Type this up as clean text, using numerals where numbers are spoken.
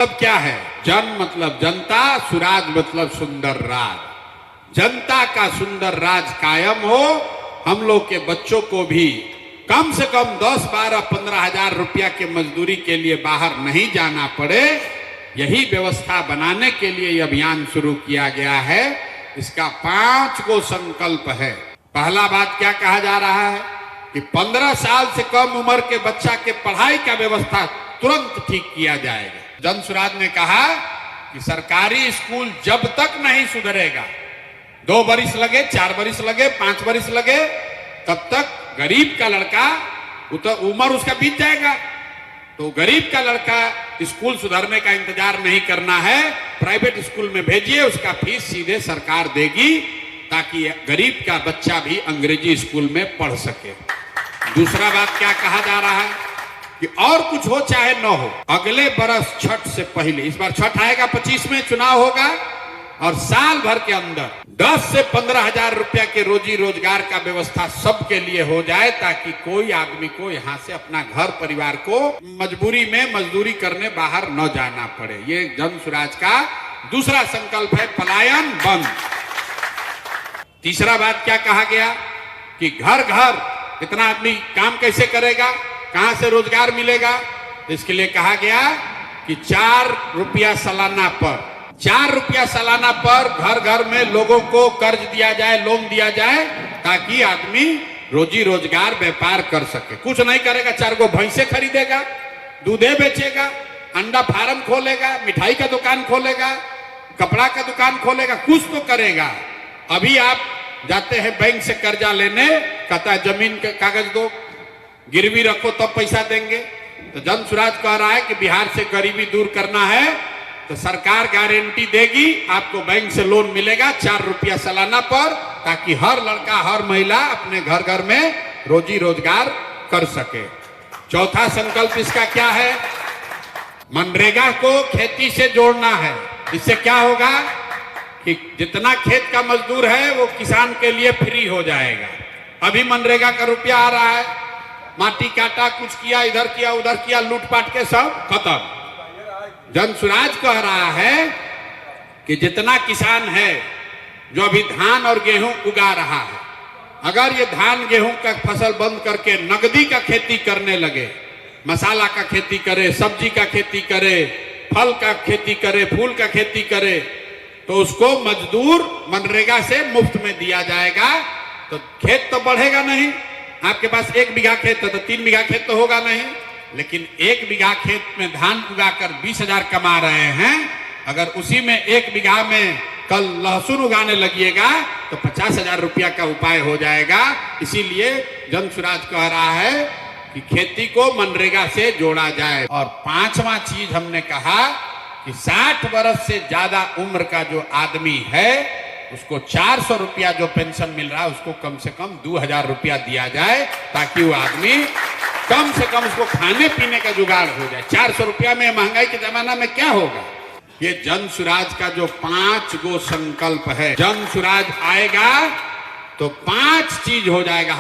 मतलब क्या है? जन मतलब जनता, सुराज मतलब सुंदर राज। जनता का सुंदर राज कायम हो, हम लोग के बच्चों को भी कम से कम 10, 12, 15 हजार रुपया के मजदूरी के लिए बाहर नहीं जाना पड़े, यही व्यवस्था बनाने के लिए यह अभियान शुरू किया गया है। इसका 5 गो संकल्प है। पहला बात क्या कहा जा रहा है कि 15 साल से कम उम्र के बच्चा के पढ़ाई का व्यवस्था तुरंत ठीक किया जाएगा। जन सुराज ने कहा कि सरकारी स्कूल जब तक नहीं सुधरेगा, 2 बरिस लगे, 4 बरिस लगे, 5 बरिस लगे, तब तक गरीब का लड़का उम्र उसका बीत जाएगा। तो गरीब का लड़का स्कूल सुधरने का इंतजार नहीं करना है, प्राइवेट स्कूल में भेजिए, उसका फीस सीधे सरकार देगी ताकि गरीब का बच्चा भी अंग्रेजी स्कूल में पढ़ सके। दूसरा बात क्या कहा जा रहा है कि और कुछ हो चाहे न हो, अगले बरस छठ से पहले, इस बार छठ आएगा 25 में, चुनाव होगा, और साल भर के अंदर 10 से 15 हजार रुपया के रोजी रोजगार का व्यवस्था सबके लिए हो जाए, ताकि कोई आदमी को यहाँ से अपना घर परिवार को मजबूरी में मजदूरी करने बाहर न जाना पड़े। ये जन सुराज का दूसरा संकल्प है, पलायन बंद। तीसरा बात क्या कहा गया कि घर घर इतना आदमी काम कैसे करेगा, कहां से रोजगार मिलेगा? तो इसके लिए कहा गया कि 4 रुपया सालाना पर, 4 रुपया सालाना पर घर घर में लोगों को कर्ज दिया जाए, लोन दिया जाए, ताकि आदमी रोजी रोजगार व्यापार कर सके। कुछ नहीं करेगा, 4 गो भैंसे खरीदेगा, दूधे बेचेगा, अंडा फार्म खोलेगा, मिठाई का दुकान खोलेगा, कपड़ा का दुकान खोलेगा, कुछ तो करेगा। अभी आप जाते हैं बैंक से कर्जा लेने, कहता है जमीन के कागज दो, गिरवी रखो तब पैसा देंगे। तो जन सुराज कह रहा है कि बिहार से गरीबी दूर करना है तो सरकार गारंटी देगी, आपको बैंक से लोन मिलेगा 4 रुपया सालाना पर, ताकि हर लड़का हर महिला अपने घर घर में रोजी रोजगार कर सके। चौथा संकल्प इसका क्या है? मनरेगा को खेती से जोड़ना है। इससे क्या होगा कि जितना खेत का मजदूर है वो किसान के लिए फ्री हो जाएगा। अभी मनरेगा का रुपया आ रहा है, माटी काटा, कुछ किया, इधर किया उधर किया, लूटपाट के सब खत्म। जन सुराज कह रहा है कि जितना किसान है जो अभी धान और गेहूं उगा रहा है, अगर ये धान गेहूं का फसल बंद करके नगदी का खेती करने लगे, मसाला का खेती करे, सब्जी का खेती करे, फल का खेती करे, फूल का खेती करे, तो उसको मजदूर मनरेगा से मुफ्त में दिया जाएगा। तो खेत तो बढ़ेगा नहीं, आपके पास 1 बीघा खेत है तो 3 बीघा खेत तो होगा नहीं, लेकिन 1 बीघा खेत में धान उगाकर 20,000 कमा रहे हैं, अगर उसी में 1 बीघा में कल लहसुन उगाने लगिएगा तो 50,000 रुपया का उपाय हो जाएगा। इसीलिए जन सुराज कह रहा है कि खेती को मनरेगा से जोड़ा जाए। और 5वां चीज हमने कहा कि 60 वर्ष से ज्यादा उम्र का जो आदमी है उसको 400 रुपया जो पेंशन मिल रहा है उसको कम से कम 2,000 रुपया दिया जाए, ताकि वो आदमी कम से कम उसको खाने पीने का जुगाड़ हो जाए। 400 रुपया में महंगाई के जमाना में क्या होगा? ये जन सुराज का जो 5 गो संकल्प है, जन सुराज आएगा तो 5 चीज हो जाएगा।